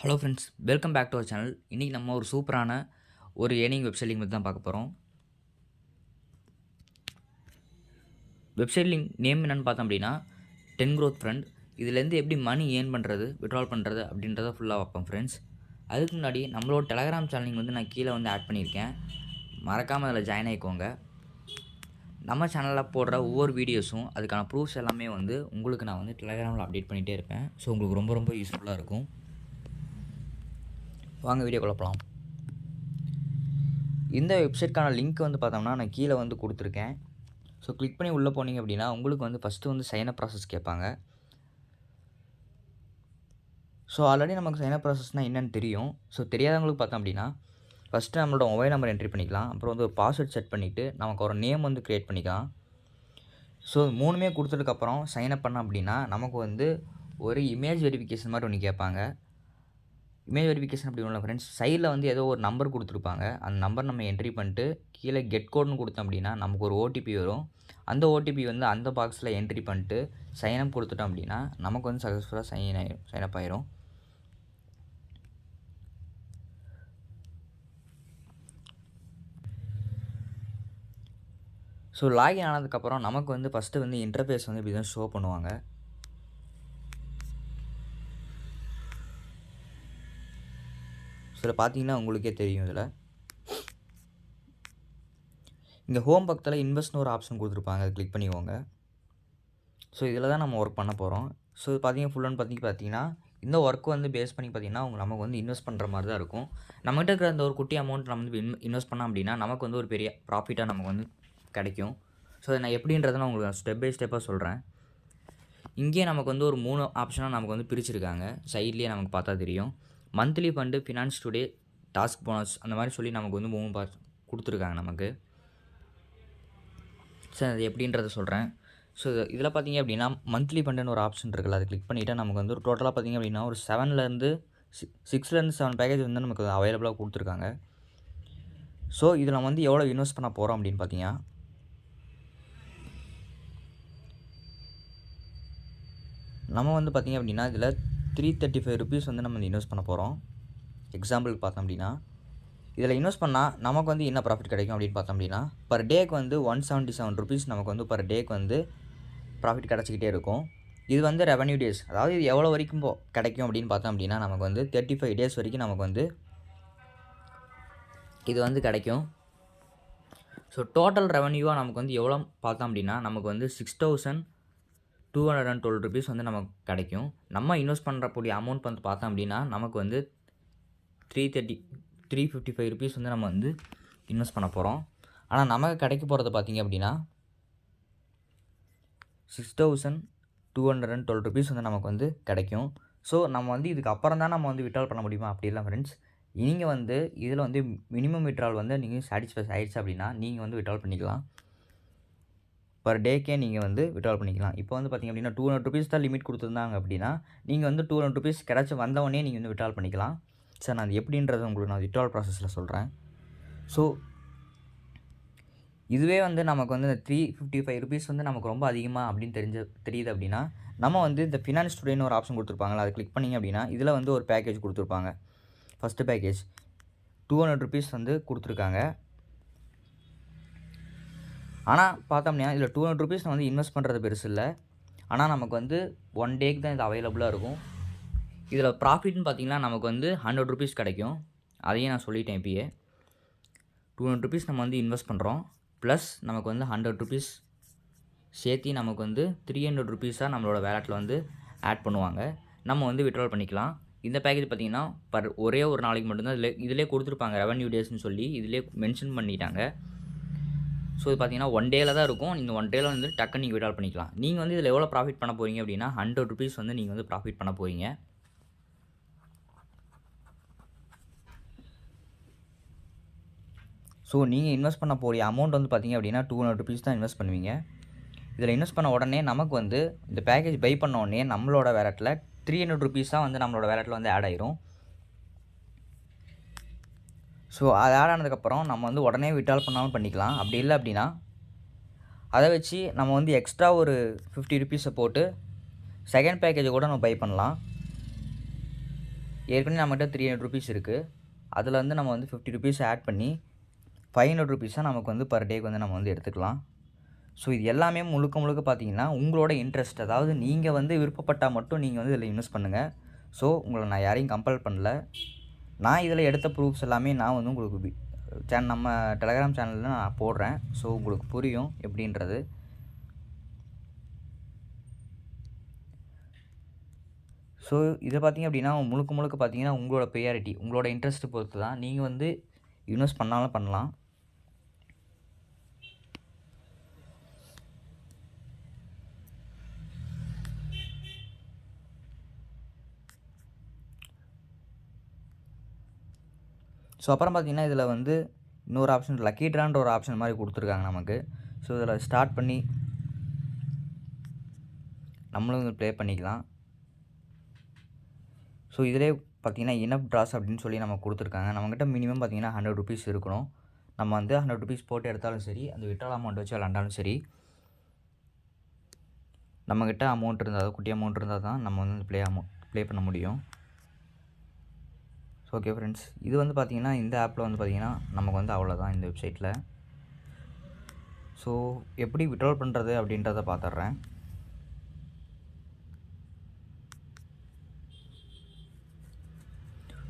Hello friends, welcome back to our channel. இன்றைக்கி நம்ம ஒரு சூப்பரான ஒரு ஏர்னிங் வெப்சைட் லிங்க் பற்றி தான் பார்க்க போகிறோம். வெப்சைட் லிங்க் நேம் என்னென்னு பார்த்தோம் அப்படின்னா 10 growth ஃப்ரெண்ட். இதுலேருந்து எப்படி மணி ஏர்ன் பண்ணுறது, விட்ரால் பண்ணுறது அப்படின்றத ஃபுல்லாக வைப்போம் ஃப்ரெண்ட்ஸ். அதுக்கு முன்னாடி நம்மளோட டெலகிராம் சேனல் வந்து நான் கீழே வந்து ஆட் பண்ணியிருக்கேன். மறக்காமல் அதில் ஜாயின் ஆகிக்கோங்க. நம்ம சேனலில் போடுற ஒவ்வொரு வீடியோஸும் அதுக்கான ப்ரூஃப்ஸ் எல்லாமே வந்து உங்களுக்கு நான் வந்து டெலகிராமில் அப்டேட் பண்ணிகிட்டே இருப்பேன். ஸோ உங்களுக்கு ரொம்ப ரொம்ப யூஸ்ஃபுல்லாக இருக்கும். வாங்க வீடியோக்குள்ள போகலாம். இந்த வெப்சைட்கான லிங்க் வந்து பார்த்தோம்னா நான் கீழே வந்து கொடுத்துருக்கேன். ஸோ கிளிக் பண்ணி உள்ளே போனீங்க அப்படின்னா உங்களுக்கு வந்து ஃபஸ்ட்டு வந்து சைனப் ப்ராசஸ் கேட்பாங்க. ஸோ ஆல்ரெடி நமக்கு சைனப் ப்ராசஸ்னால் என்னென்னு தெரியும். ஸோ தெரியாதவங்களுக்கு பார்த்தோம் அப்படின்னா ஃபஸ்ட்டு நம்மளோட மொபைல் நம்பர் என்ட்ரி பண்ணிக்கலாம். அப்புறம் வந்து ஒரு பாஸ்வேர்ட் செட் பண்ணிவிட்டு நமக்கு ஒரு நேம் வந்து க்ரியேட் பண்ணிக்கலாம். ஸோ 3மே கொடுத்ததுக்கப்புறம் சைனப் பண்ணோம் அப்படின்னா நமக்கு வந்து ஒரு இமேஜ் வெரிஃபிகேஷன் மாதிரி ஒன்று கேட்பாங்க. இமேஜ் வெரிஃபிகேஷன் அப்படி ஒன்றும் இல்லை ஃப்ரெண்ட்ஸ். சைடில் வந்து ஏதோ ஒரு நம்பர் கொடுத்துருப்பாங்க. அந்த நம்பர் நம்ம என்ட்ரி பண்ணிட்டு கீழே கெட் கோட்னு கொடுத்தோம் அப்படின்னா நமக்கு ஒரு ஓடிபி வரும். அந்த ஓடிபி வந்து அந்த பாக்ஸில் என்ட்ரி பண்ணிட்டு சைனப் கொடுத்துட்டோம் அப்படின்னா நமக்கு வந்து சக்ஸஸ்ஃபுல்லாக சைனப் ஆயிரும். ஸோ லாகின் ஆனதுக்கப்புறம் நமக்கு வந்து ஃபஸ்ட்டு வந்து இன்டர்ஃபேஸ் வந்து இப்படி தான் ஷோ பண்ணுவாங்க. இதில் பார்த்தீங்கன்னா உங்களுக்கே தெரியும். இதில் இங்கே ஹோம் பக்கத்தில் இன்வெஸ்ட்னு ஒரு ஆப்ஷன் கொடுத்துருப்பாங்க. அதை கிளிக் பண்ணிக்கோங்க. ஸோ இதில் தான் நம்ம ஒர்க் பண்ண போகிறோம். ஸோ பார்த்தீங்கன்னா ஃபுல் அண்ட் பார்த்தீங்கன்னா இந்த ஒர்க் வந்து பேஸ் பண்ணி பார்த்தீங்கன்னா நமக்கு வந்து இன்வெஸ்ட் பண்ணுற மாதிரி தான் இருக்கும். நம்மகிட்ட இருக்கிற அந்த ஒரு குட்டி அமௌண்ட் நம்ம வந்து இன்வெஸ்ட் பண்ணோம் அப்படின்னா நமக்கு வந்து ஒரு பெரிய ப்ராஃபிட்டாக நமக்கு வந்து கிடைக்கும். ஸோ அதை நான் எப்படின்றத நான் உங்களுக்கு ஸ்டெப் பை ஸ்டெப்பாக சொல்கிறேன். இங்கேயே நமக்கு வந்து ஒரு 3 ஆப்ஷனாக நமக்கு வந்து பிரிச்சுருக்காங்க. சைட்லேயே நமக்கு பார்த்தா தெரியும். Monthly fund, finance today, task bonus அந்த மாதிரி சொல்லி நமக்கு வந்து 3 கொடுத்துருக்காங்க நமக்கு. சார் அது எப்படின்றத சொல்கிறேன். ஸோ இதில் பார்த்தீங்க அப்படின்னா மந்த்லி ஃபண்டுன்னு ஒரு ஆப்ஷன் இருக்குல்ல, அதை கிளிக் பண்ணிவிட்டு நமக்கு வந்து ஒரு டோட்டலாக பார்த்தீங்க அப்படின்னா ஒரு 6லேருந்து 7 பேக்கேஜ் வந்து நமக்கு அவைலபிளாக கொடுத்துருக்காங்க. ஸோ இதில் நம்ம வந்து எவ்வளோ இன்வெஸ்ட் பண்ண போகிறோம் அப்படின்னு பார்த்தீங்கன்னா நம்ம வந்து பார்த்திங்க அப்படின்னா இதில் 335 ருபீஸ் வந்து நம்ம இன்வெஸ்ட் பண்ண போகிறோம். எக்ஸாம்பிளுக்கு பார்த்தோம் அப்படின்னா இதில் இன்வெஸ்ட் பண்ணால் நமக்கு வந்து என்ன ப்ராஃபிட் கிடைக்கும் அப்படின்னு பார்த்தோம் அப்படின்னா பர் டேக்கு வந்து 177 ருபீஸ் நமக்கு வந்து பர் டேக்கு வந்து ப்ராஃபிட் கிடச்சிக்கிட்டே இருக்கும். இது வந்து ரெவன்யூ டேஸ், அதாவது இது எவ்வளோ வரைக்கும் கிடைக்கும் அப்படின்னு பார்த்தோம் அப்படின்னா நமக்கு வந்து 35 டேஸ் வரைக்கும் நமக்கு வந்து இது வந்து கிடைக்கும். ஸோ டோட்டல் ரெவன்யூவாக நமக்கு வந்து எவ்வளோ பார்த்தோம் அப்படின்னா நமக்கு வந்து 6212 ருபீஸ் வந்து நமக்கு கிடைக்கும். நம்ம இன்வெஸ்ட் பண்ணுறக்கூடிய அமௌண்ட் வந்து பார்த்தோம் அப்படின்னா நமக்கு வந்து 355 ருபீஸ் வந்து நம்ம வந்து இன்வெஸ்ட் பண்ண போகிறோம். ஆனால் நமக்கு கிடைக்க போகிறது பார்த்திங்க அப்படின்னா 6212 ருபீஸ் வந்து நமக்கு வந்து கிடைக்கும். ஸோ நம்ம வந்து இதுக்கு அப்புறம் தான் நம்ம வந்து விட்ரால் பண்ண முடியுமா அப்படி இல்லை ஃப்ரெண்ட்ஸ். நீங்கள் வந்து இதில் வந்து மினிமம் விட்ரால் வந்து நீங்கள் சாட்டிஸ்ஃபை ஆகிடுச்சு அப்படின்னா நீங்கள் வந்து விட்ரால் பண்ணிக்கலாம். பர் டேக்கே நீங்கள் வந்து விட்ரால் பண்ணிக்கலாம். இப்போ வந்து பார்த்திங்க அப்படின்னா 200 ருபீஸ் தான் லிமிட் கொடுத்துருந்தாங்க அப்படின்னா நீங்கள் வந்து 200 ருபீஸ் கிடச்சி வந்தவொடனே நீங்கள் வந்து விட்ரால் பண்ணிக்கலாம். சார் நான் அது எப்படின்றத உங்களுக்கு நான் விட்ரால் ப்ராசஸில் சொல்கிறேன். ஸோ இதுவே வந்து நமக்கு வந்து இந்த 355 ருபீஸ் வந்து நமக்கு ரொம்ப அதிகமாக அப்படின்னு தெரியுது அப்படின்னா நம்ம வந்து இந்த ஃபினான்ஸ் டுடேன்னு ஒரு ஆப்ஷன் கொடுத்துருப்பாங்களா, அதை கிளிக் பண்ணிங்க அப்படின்னா இதில் வந்து ஒரு பேக்கேஜ் கொடுத்துருப்பாங்க. ஃபஸ்ட்டு பேக்கேஜ் 200 ருபீஸ் வந்து கொடுத்துருக்காங்க. ஆனால் பார்த்தோம் அப்படின்னா இதில் 200 ருபீஸ் வந்து இன்வெஸ்ட் பண்ணுறது பெருசு இல்லை. ஆனால் நமக்கு வந்து 1 டேக்கு தான் இது அவைலபிளாக இருக்கும். இதில் ப்ராஃபிட்னு பார்த்திங்கன்னா நமக்கு வந்து 100 ருபீஸ் கிடைக்கும். அதையும் நான் சொல்லிட்டேன் இப்போயே. 200 ருபீஸ் நம்ம வந்து இன்வெஸ்ட் பண்ணுறோம். ப்ளஸ் நமக்கு வந்து 100 ருபீஸ் சேர்த்து நமக்கு வந்து 300 ருபீஸாக நம்மளோட வேலெட்டில் வந்து ஆட் பண்ணுவாங்க. நம்ம வந்து விட்ரால் பண்ணிக்கலாம். இந்த பேக்கேஜ் பார்த்திங்கன்னா ஒரே ஒரு நாளைக்கு மட்டும்தான் இதிலே கொடுத்துருப்பாங்க. ரெவன்யூ டேஸ்ன்னு சொல்லி இதிலே மென்ஷன் பண்ணிட்டாங்க. ஸோ இது பார்த்திங்கன்னா 1 டேயில் தான் இருக்கும். நீங்கள் 1 டேயில் வந்து டக்குன்னு நீங்கள் விட்ரால் பண்ணிக்கலாம். நீங்கள் வந்து இதில் எவ்வளோ ப்ராஃபிட் பண்ண போகிறீங்க அப்படின்னா 100 ருபீஸ் வந்து நீங்கள் வந்து ப்ராஃபிட் பண்ண போகிறீங்க. ஸோ நீங்கள் இன்வெஸ்ட் பண்ண போகிற அமௌண்ட் வந்து பார்த்திங்க அப்படின்னா 200 ருபீஸ் தான் இன்வெஸ்ட் பண்ணுவீங்க. இதில் இன்வெஸ்ட் பண்ண உடனே நமக்கு வந்து இந்த பேக்கேஜ் பை பண்ண உடனே நம்மளோட வேலெட்டில் 300 ருபீஸாக வந்து நம்மளோட வேலெட்டில் வந்து ஆட் ஆயிரும். ஸோ அது ஆட் ஆனதுக்கப்புறம் நம்ம வந்து உடனே விட்ரால் பண்ணாலும் பண்ணிக்கலாம். அப்படி இல்லை அப்படின்னா அதை வச்சு நம்ம வந்து எக்ஸ்ட்ரா ஒரு 50 ருபீஸை போட்டு செகண்ட் பேக்கேஜை கூட நம்ம பை பண்ணலாம். ஏற்கனவே நம்மகிட்ட 300 ருபீஸ் இருக்குது. அதில் வந்து நம்ம வந்து 50 ருபீஸ் ஆட் பண்ணி 500 ருபீஸாக நமக்கு வந்து பர் டேக்கு வந்து நம்ம வந்து எடுத்துக்கலாம். ஸோ இது எல்லாமே முழுக்க முழுக்க பார்த்தீங்கன்னா உங்களோட இன்ட்ரெஸ்ட். அதாவது நீங்கள் வந்து விருப்பப்பட்டால் மட்டும் நீங்கள் வந்து இதில் இன்வெஸ்ட் பண்ணுங்கள். ஸோ உங்களை நான் யாரையும் கம்பல் பண்ணல. நான் இதில் எடுத்த ப்ரூஃப்ஸ் எல்லாமே நான் வந்து உங்களுக்கு நம்ம டெலகிராம் சேனலில் நான் போடுறேன். ஸோ உங்களுக்கு புரியும் எப்படின்றது. ஸோ இதை பார்த்தீங்க அப்படின்னா முழுக்க முழுக்க பார்த்தீங்கன்னா உங்களோட ப்ரியாரிட்டி, உங்களோட இன்ட்ரெஸ்ட்டு பொறுத்து தான் நீங்கள் வந்து இன்வெஸ்ட் பண்ணாலும் பண்ணலாம். ஸோ அப்புறம் பார்த்தீங்கன்னா இதில் வந்து இன்னொரு ஆப்ஷன் லக்கி ட்ரான்ற ஒரு ஆப்ஷன் மாதிரி கொடுத்துருக்காங்க நமக்கு. ஸோ இதில் ஸ்டார்ட் பண்ணி நம்மளும் ப்ளே பண்ணிக்கலாம். ஸோ இதிலே பார்த்தீங்கன்னா இனஃப் ட்ராஸ் அப்படின்னு சொல்லி நம்ம கொடுத்துருக்காங்க. நம்மக்கிட்ட மினிமம் பார்த்தீங்கன்னா 100 ருபீஸ் இருக்கணும். நம்ம வந்து 100 ருபீஸ் போட்டு எடுத்தாலும் சரி, அந்த விட்ரால் அமௌண்ட் வச்சு விளாண்டாலும் சரி, நம்மக்கிட்ட அமௌண்ட் இருந்தால், அதாவது குட்டி அமௌண்ட் இருந்தால் தான் நம்ம வந்து ப்ளே பண்ண முடியும். ஸோ ஓகே ஃப்ரெண்ட்ஸ், இது வந்து பார்த்தீங்கன்னா இந்த ஆப்பில் வந்து பார்த்தீங்கன்னா நமக்கு வந்து அவ்வளோதான் இந்த வெப்சைட்டில். ஸோ எப்படி விட்ரால் பண்ணுறது அப்படின்றத பார்த்துட்றேன்.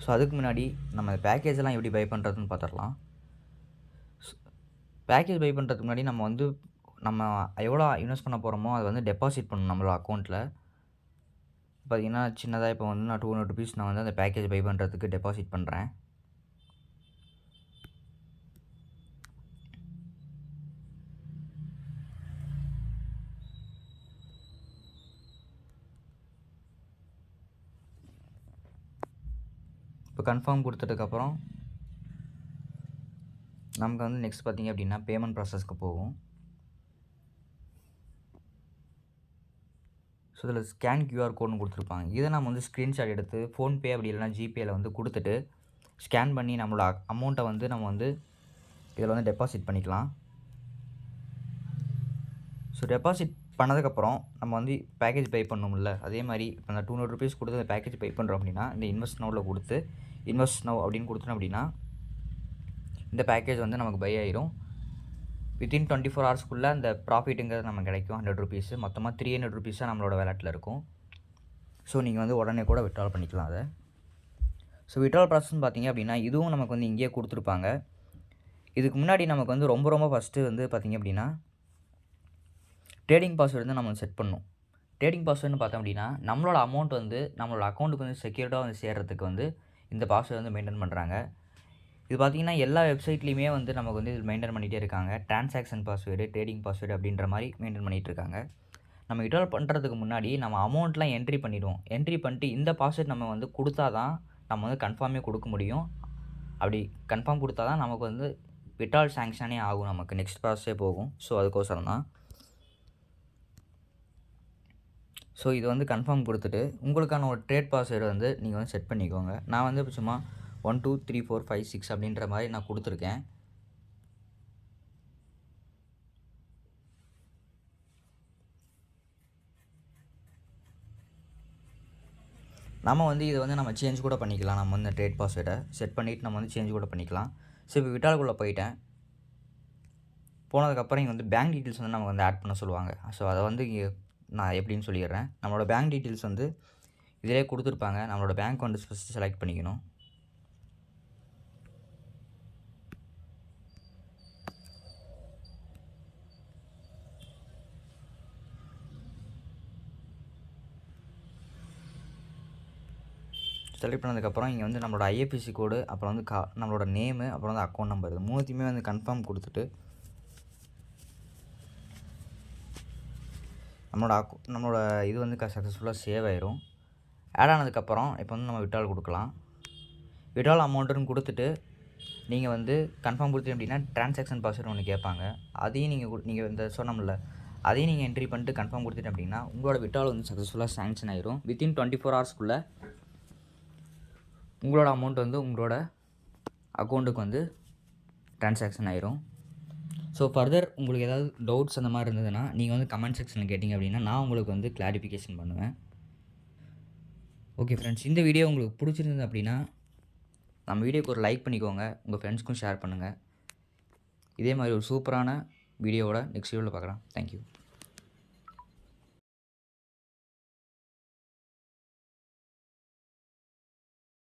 ஸோ அதுக்கு முன்னாடி நம்ம பேக்கேஜெல்லாம் எப்படி பை பண்ணுறதுன்னு பார்த்துடலாம். பேக்கேஜ் பை பண்ணுறதுக்கு முன்னாடி நம்ம எவ்வளோ இன்வெஸ்ட் பண்ண போகிறோமோ அதை வந்து டெபாசிட் பண்ணணும் நம்மளோட அக்கௌண்ட்டில். பார்த்திங்கன்னா சின்னதாக இப்போ வந்து நான் 200 ருபீஸ் நான் வந்து அந்த பேக்கேஜ் பை பண்ணுறதுக்கு டெபாசிட் பண்ணுறேன். இப்போ கன்ஃபார்ம் கொடுத்ததுக்கப்புறம் நமக்கு வந்து நெக்ஸ்ட் பார்த்திங்க அப்படின்னா பேமெண்ட் ப்ராசஸ்க்கு போகும். ஸோ இதில் ஸ்கேன் கியூஆர் கோடுன்னு கொடுத்துருப்பாங்க. இதை நம்ம வந்து ஸ்க்ரீன்ஷாட் எடுத்து ஃபோன்பே அப்படி இல்லைனா ஜிபேயில் வந்து கொடுத்துட்டு ஸ்கேன் பண்ணி நம்மளோட அமௌண்ட்டை வந்து நம்ம வந்து இதில் வந்து டெபாசிட் பண்ணிக்கலாம். ஸோ டெபாசிட் பண்ணதுக்கப்புறம் நம்ம வந்து பேக்கேஜ் பை பண்ணணும்ல, அதே மாதிரி இப்போ அந்த 200 ருபீஸ் கொடுத்து அந்த பேக்கேஜ் பை பண்ணுறோம் அப்படின்னா இந்த இன்வெஸ்ட் நவ்வில் கொடுத்து இன்வெஸ்ட் நவ் அப்படின்னு கொடுத்தோம் அப்படின்னா இந்த பேக்கேஜ் வந்து நமக்கு பை ஆயிரும். வித்தின் 24 ஹவர்ஸ்க்குள்ளே அந்த ப்ராஃபிட்டுங்கிறது நமக்கு கிடைக்கும் 100 ருபீஸு. மொத்தமாக 300 ருபீஸாக நம்மளோட வேலெட்டில் இருக்கும். ஸோ நீங்கள் வந்து உடனே கூட விட்ரால் பண்ணிக்கலாம் அதை. ஸோ விட்ரால் ப்ராசஸ்ன்னு பார்த்தீங்க அப்படின்னா இதுவும் நமக்கு வந்து இங்கேயே கொடுத்துருப்பாங்க. இதுக்கு முன்னாடி நமக்கு வந்து ரொம்ப ஃபஸ்ட்டு வந்து பார்த்திங்க அப்படின்னா ட்ரேடிங் பாஸ்வேர்டு வந்து நம்ம செட் பண்ணணும். ட்ரேடிங் பாஸ்வேர்டுன்னு பார்த்தோம் அப்படின்னா நம்மளோட அமௌண்ட் வந்து நம்மளோட அக்கௌண்ட்டுக்கு வந்து செக்யூர்டாக வந்து சேர்கிறதுக்கு வந்து இந்த பாஸ்வேர்டு வந்து மெயின்டைன் பண்ணுறாங்க. இது பார்த்திங்கன்னா எல்லா வெப்சைட்லேயுமே வந்து நமக்கு வந்து இது மெயின்டைன் பண்ணிகிட்டே இருக்காங்க. ட்ரான்சாக்ஷன் பாஸ்வேர்டு, ட்ரேடிங் பாஸ்வேர்டு அப்படின்ற மாதிரி மெயின்டைன் பண்ணிகிட்டு இருக்காங்க. நம்ம விட்ரால் பண்ணுறதுக்கு முன்னாடி நம்ம அமௌண்ட்லாம் என்ட்ரி பண்ணிவிடுவோம். என்ட்ரி பண்ணிட்டு இந்த பாஸ்வேர்டு நம்ம வந்து கொடுத்தா தான் நம்ம வந்து கன்ஃபார்மே கொடுக்க முடியும். அப்படி கன்ஃபார்ம் கொடுத்தா தான் நமக்கு வந்து விட்ரால் சாங்ஷனே ஆகும், நமக்கு நெக்ஸ்ட் ப்ராசஸே போகும். ஸோ அதுக்கோசரம் தான். ஸோ இது வந்து கன்ஃபார்ம் கொடுத்துட்டு உங்களுக்கான ஒரு ட்ரேட் பாஸ்வேர்டு வந்து நீங்கள் வந்து செட் பண்ணிக்கோங்க. நான் வந்து இப்போ சும்மா 1 2 3 4 5 6 அப்படின்ற மாதிரி நான் கொடுத்துருக்கேன். நம்ம வந்து இதை வந்து நம்ம சேஞ்ச் கூட பண்ணிக்கலாம். நம்ம வந்து ட்ரேட் பாஸ்வேர்டை செட் பண்ணிவிட்டு நம்ம வந்து சேஞ்ச் கூட பண்ணிக்கலாம். ஸோ இப்போ விட்ரால்குள்ளே போயிட்டேன். போனதுக்கப்புறம் இங்கே வந்து பேங்க் டீட்டெயில்ஸ் வந்து நமக்கு வந்து ஆட் பண்ண சொல்லுவாங்க. ஸோ அதை வந்து இங்கே நான் எப்படின்னு சொல்லிடுறேன். நம்மளோட பேங்க் டீட்டெயில்ஸ் வந்து இதிலே கொடுத்துருப்பாங்க. நம்மளோட பேங்க் வந்து ஃபஸ்ட்டு செலக்ட் பண்ணிக்கணும். செலக்ட் பண்ணதுக்கப்புறம் இங்கே வந்து நம்மளோட ஐஎஃப்எஸ்சி கோடு, அப்புறம் வந்து நம்மளோட நேமு, அப்புறம் வந்து அக்கௌண்ட் நம்பர், இது மூணுத்தையுமே வந்து கன்ஃபார்ம் கொடுத்துட்டு நம்மளோட இது வந்து சக்ஸஸ்ஃபுல்லாக சேவ் ஆயிரும். ஆட் ஆனதுக்கப்புறம் இப்போ வந்து நம்ம விட்ரால் கொடுக்கலாம். விட்ரால் அமௌண்ட்டுன்னு கொடுத்துட்டு நீங்கள் வந்து கன்ஃபார்ம் கொடுத்தீங்க அப்படின்னா ட்ரான்சாக்ஷன் பாஸ்வேர்டு ஒன்று கேட்பாங்க. அதையும் நீங்கள் இந்த சொன்னோம்ல, அதையும் நீங்கள் என்ட்ரி பண்ணிட்டு கன்ஃபார்ம் கொடுத்துட்டு அப்படின்னா உங்களோட விட்ரால் வந்து சக்ஸஸ்ஃபுல்லாக சாங்ஷன் ஆயிரும். வித்தின் 24 ஹவர்ஸ்க்குள்ளே உங்களோட அமௌண்ட் வந்து உங்களோட அக்கௌண்ட்டுக்கு வந்து ட்ரான்சாக்ஷன் ஆயிரும். ஸோ ஃபர்தர் உங்களுக்கு ஏதாவது டவுட்ஸ் அந்த மாதிரி இருந்ததுன்னா நீங்கள் வந்து கமெண்ட் செக்ஷனில் கேட்டிங்க அப்படின்னா நான் உங்களுக்கு வந்து கிளாரிஃபிகேஷன் பண்ணுவேன். ஓகே ஃப்ரெண்ட்ஸ், இந்த வீடியோ உங்களுக்கு பிடிச்சிருந்தது அப்படின்னா நம்ம வீடியோக்கு ஒரு லைக் பண்ணிக்கோங்க. உங்கள் ஃப்ரெண்ட்ஸ்க்கும் ஷேர் பண்ணுங்கள். இதே மாதிரி ஒரு சூப்பரான வீடியோவோட நெக்ஸ்ட் வீடியோவில் பார்க்கலாம். தேங்க்யூ.